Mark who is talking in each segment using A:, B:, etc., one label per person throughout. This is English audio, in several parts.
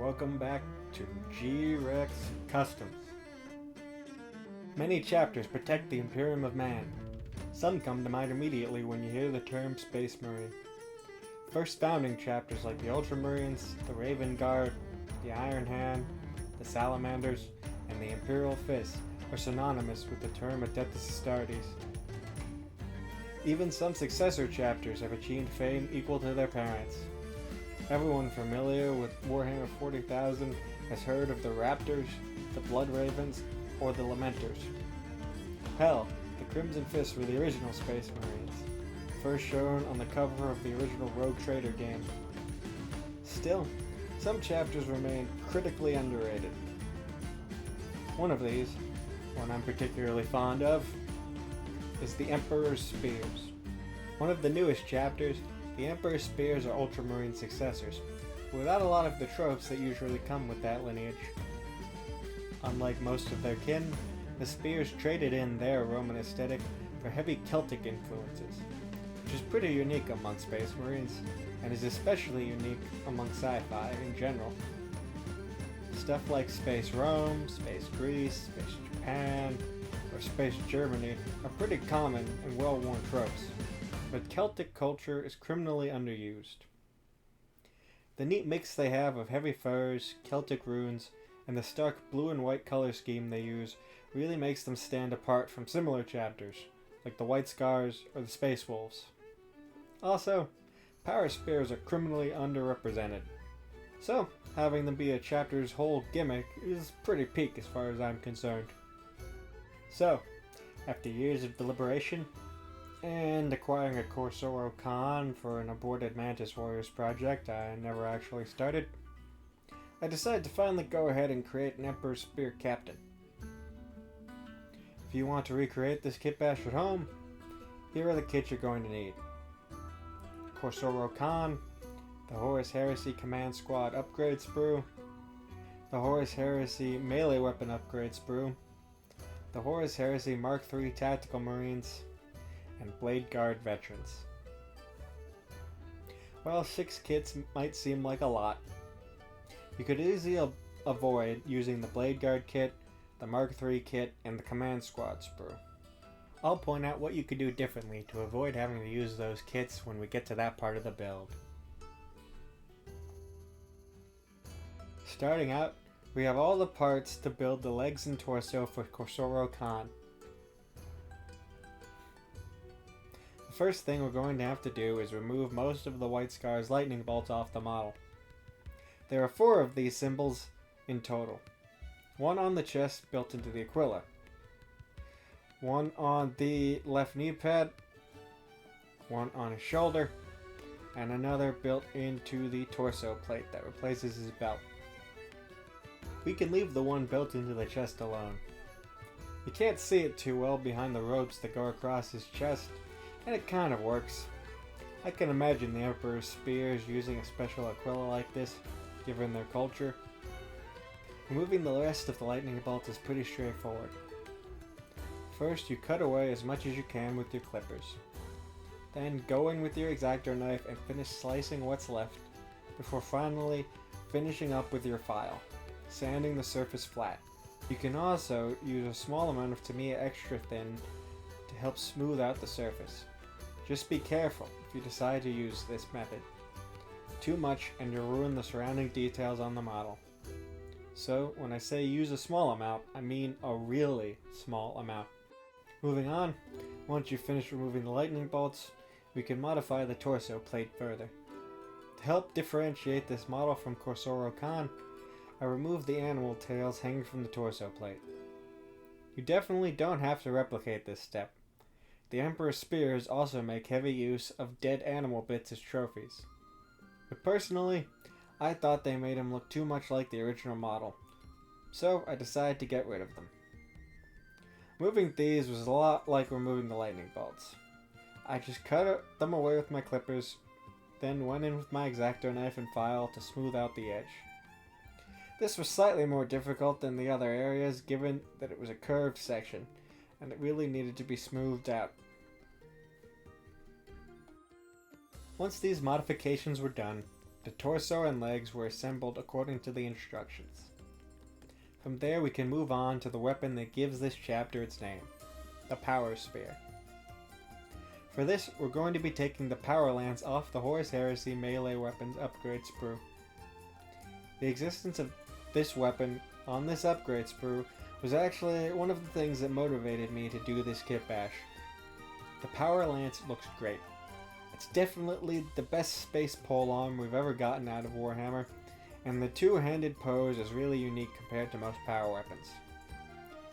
A: welcome back to G-Rex Customs. Many chapters protect the Imperium of Man. Some come to mind immediately when you hear the term Space Marine. First founding chapters like the Ultramarines, the Raven Guard, the Iron Hand, the Salamanders, and the Imperial Fist are synonymous with the term Adeptus Astartes. Even some successor chapters have achieved fame equal to their parents. Everyone familiar with Warhammer 40,000 has heard of the Raptors, the Blood Ravens, or the Lamenters. Hell, the Crimson Fist were the original Space Marines, first shown on the cover of the original Rogue Trader game. Still, some chapters remain critically underrated. One of these, one I'm particularly fond of, is the Emperor's Spears. One of the newest chapters, the Emperor's Spears are Ultramarine successors, without a lot of the tropes that usually come with that lineage. Unlike most of their kin, the Spears traded in their Roman aesthetic for heavy Celtic influences, which is pretty unique among Space Marines, and is especially unique among sci-fi in general. Stuff like Space Rome, Space Greece, Space Japan, or Space Germany are pretty common and well-worn tropes, but Celtic culture is criminally underused. The neat mix they have of heavy furs, Celtic runes, and the stark blue and white color scheme they use really makes them stand apart from similar chapters, like the White Scars or the Space Wolves. Also, power spears are criminally underrepresented, so having them be a chapter's whole gimmick is pretty peak as far as I'm concerned. So, after years of deliberation, and acquiring a Corsoro Khan for an aborted Mantis Warriors project I never actually started, I decided to finally go ahead and create an Emperor's Spear Captain. If you want to recreate this kit bash at home, here are the kits you're going to need. Corsoro Khan, the Horus Heresy Command Squad Upgrade Sprue, the Horus Heresy Melee Weapon Upgrade Sprue, the Horus Heresy Mark III Tactical Marines, and Blade Guard Veterans. While 6 kits might seem like a lot, you could easily avoid using the Blade Guard kit, the Mark III kit, and the Command Squad sprue. I'll point out what you could do differently to avoid having to use those kits when we get to that part of the build. Starting out, we have all the parts to build the legs and torso for Corsoro Khan. The first thing we're going to have to do is remove most of the White Scar's lightning bolts off the model. There are 4 of these symbols in total. One on the chest built into the Aquila, one on the left knee pad, one on his shoulder, and another built into the torso plate that replaces his belt. We can leave the one built into the chest alone. You can't see it too well behind the ropes that go across his chest, and it kind of works. I can imagine the Emperor's Spears using a special Aquila like this, given their culture. Removing the rest of the lightning bolt is pretty straightforward. First, you cut away as much as you can with your clippers. Then go in with your X-Acto knife and finish slicing what's left, before finally finishing up with your file, sanding the surface flat. You can also use a small amount of Tamiya Extra Thin to help smooth out the surface. Just be careful if you decide to use this method. Too much and you'll ruin the surrounding details on the model. So when I say use a small amount, I mean a really small amount. Moving on, once you finish removing the lightning bolts, we can modify the torso plate further. To help differentiate this model from Corsoro Khan, I removed the animal tails hanging from the torso plate. You definitely don't have to replicate this step. The Emperor's Spears also make heavy use of dead animal bits as trophies. But personally, I thought they made him look too much like the original model, so I decided to get rid of them. Moving these was a lot like removing the lightning bolts. I just cut them away with my clippers, then went in with my X-Acto knife and file to smooth out the edge. This was slightly more difficult than the other areas, given that it was a curved section, and it really needed to be smoothed out. Once these modifications were done, The torso and legs were assembled according to the instructions. From there we can move on to the weapon that gives this chapter its name, the Power Spear. For this, we're going to be taking the Power Lance off the Horus Heresy melee weapons upgrade sprue. The existence of this weapon on this upgrade sprue was actually one of the things that motivated me to do this kit bash. The Power Lance looks great. It's definitely the best space polearm we've ever gotten out of Warhammer, and the two-handed pose is really unique compared to most power weapons.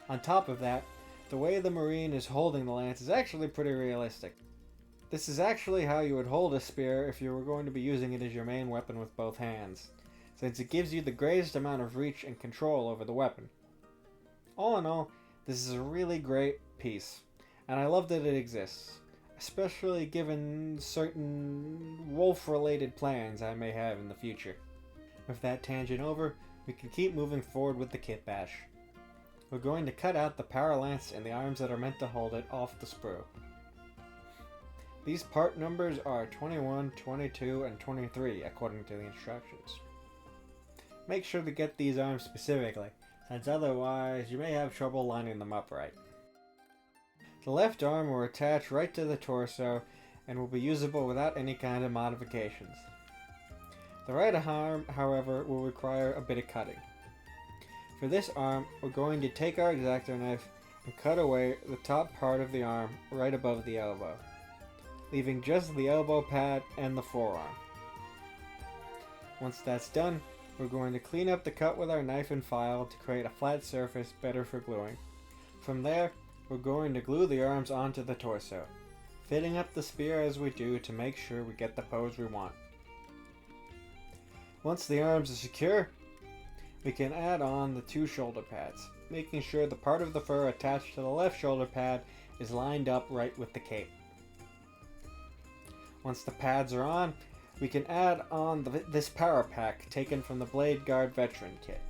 A: On top of that, the way the Marine is holding the lance is actually pretty realistic. This is actually how you would hold a spear if you were going to be using it as your main weapon with both hands, since it gives you the greatest amount of reach and control over the weapon. All in all, this is a really great piece, and I love that it exists, especially given certain wolf-related plans I may have in the future. With that tangent over, we can keep moving forward with the kit bash. We're going to cut out the Power Lance and the arms that are meant to hold it off the sprue. These part numbers are 21, 22, and 23 according to the instructions. Make sure to get these arms specifically, since otherwise you may have trouble lining them up right. The left arm will attach right to the torso and will be usable without any kind of modifications. The right arm, however, will require a bit of cutting. For this arm, we're going to take our X-Acto knife and cut away the top part of the arm right above the elbow, leaving just the elbow pad and the forearm. Once that's done, we're going to clean up the cut with our knife and file to create a flat surface better for gluing. From there, we're going to glue the arms onto the torso, fitting up the spear as we do to make sure we get the pose we want. Once the arms are secure, we can add on the two shoulder pads, making sure the part of the fur attached to the left shoulder pad is lined up right with the cape. Once the pads are on, we can add on this power pack taken from the Blade Guard Veteran kit.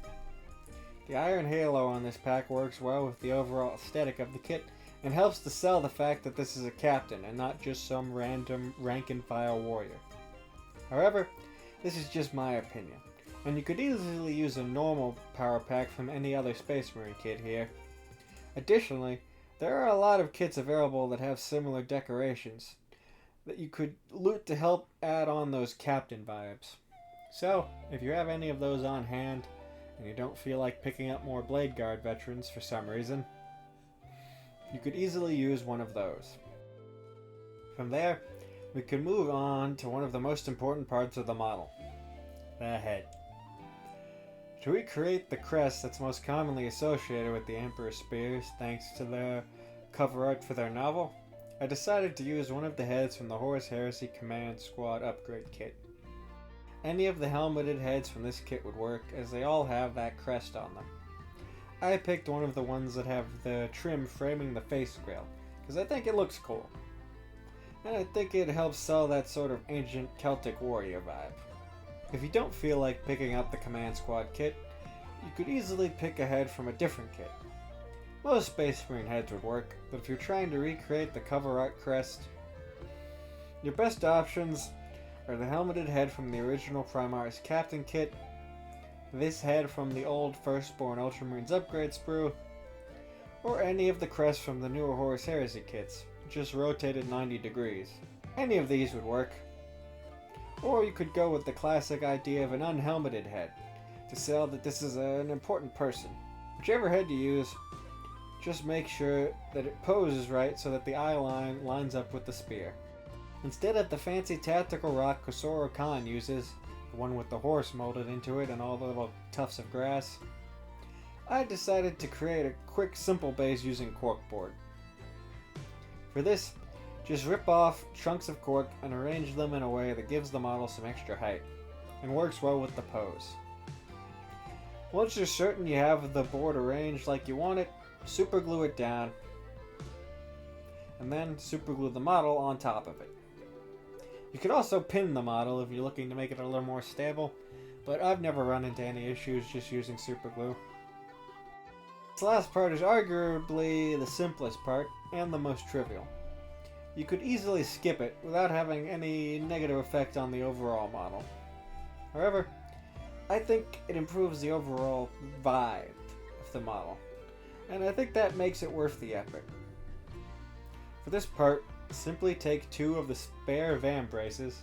A: The iron halo on this pack works well with the overall aesthetic of the kit and helps to sell the fact that this is a captain and not just some random rank-and-file warrior. However, this is just my opinion, and you could easily use a normal power pack from any other Space Marine kit here. Additionally, there are a lot of kits available that have similar decorations that you could loot to help add on those captain vibes. So, if you have any of those on hand, and you don't feel like picking up more Blade Guard veterans for some reason, you could easily use one of those. From there, we can move on to one of the most important parts of the model, the head. To recreate the crest that's most commonly associated with the Emperor's spears thanks to the cover art for their novel, I decided to use one of the heads from the Horus Heresy Command Squad upgrade kit. Any of the helmeted heads from this kit would work, as they all have that crest on them. I picked one of the ones that have the trim framing the face grill, because I think it looks cool. And I think it helps sell that sort of ancient Celtic warrior vibe. If you don't feel like picking up the Command Squad kit, you could easily pick a head from a different kit. Most Space Marine heads would work, but if you're trying to recreate the cover art crest, your best options are the helmeted head from the original Primaris Captain kit, this head from the old Firstborn Ultramarines upgrade sprue, or any of the crests from the newer Horus Heresy kits, just rotated 90 degrees. Any of these would work. Or you could go with the classic idea of an unhelmeted head, to sell that this is an important person. Whichever head you use, just make sure that it poses right so that the eye line lines up with the spear. Instead of the fancy tactical rock Kosoro Khan uses, the one with the horse molded into it and all the little tufts of grass, I decided to create a quick simple base using corkboard. For this, just rip off chunks of cork and arrange them in a way that gives the model some extra height, and works well with the pose. Once you're certain you have the board arranged like you want it, super glue it down, and then super glue the model on top of it. You could also pin the model if you're looking to make it a little more stable, but I've never run into any issues just using super glue. This last part is arguably the simplest part and the most trivial. You could easily skip it without having any negative effect on the overall model. However, I think it improves the overall vibe of the model, and I think that makes it worth the effort. For this part, simply take 2 of the spare van braces,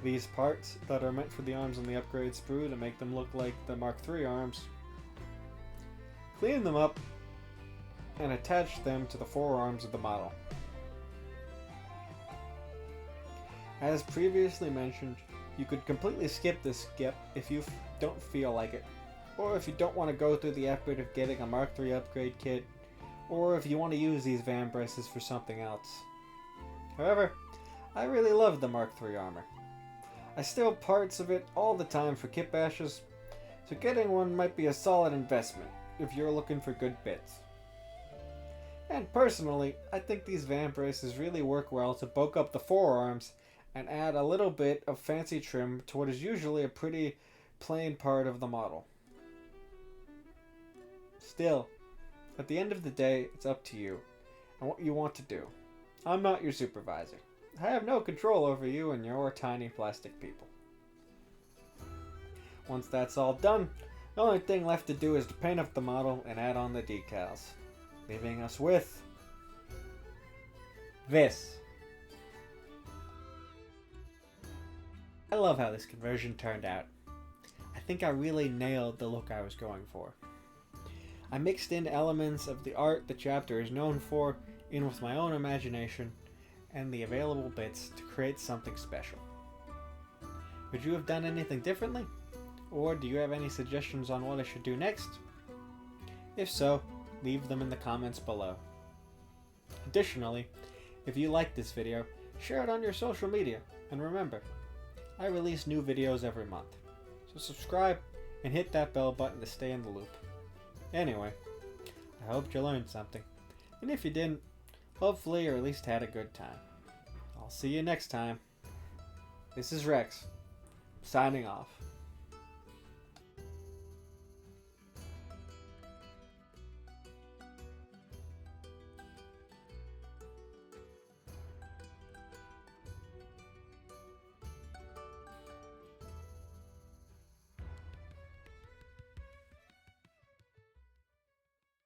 A: these parts that are meant for the arms on the upgrade sprue to make them look like the Mark III arms, clean them up, and attach them to the forearms of the model. As previously mentioned, you could completely skip this skip if you don't feel like it, or if you don't want to go through the effort of getting a Mark III upgrade kit, or if you want to use these van braces for something else. However, I really love the Mark III armor. I steal parts of it all the time for kit bashes, so getting one might be a solid investment if you're looking for good bits. And personally, I think these van braces really work well to bulk up the forearms and add a little bit of fancy trim to what is usually a pretty plain part of the model. Still, at the end of the day, it's up to you and what you want to do. I'm not your supervisor. I have no control over you and your tiny plastic people. Once that's all done, the only thing left to do is to paint up the model and add on the decals, leaving us with this. I love how this conversion turned out. I think I really nailed the look I was going for. I mixed in elements of the art the chapter is known for in with my own imagination and the available bits to create something special. Would you have done anything differently? Or do you have any suggestions on what I should do next? If so, leave them in the comments below. Additionally, if you like this video, share it on your social media, and remember, I release new videos every month, so subscribe and hit that bell button to stay in the loop. Anyway, I hope you learned something, and if you didn't, hopefully or at least had a good time. I'll see you next time. This is Rex, signing off.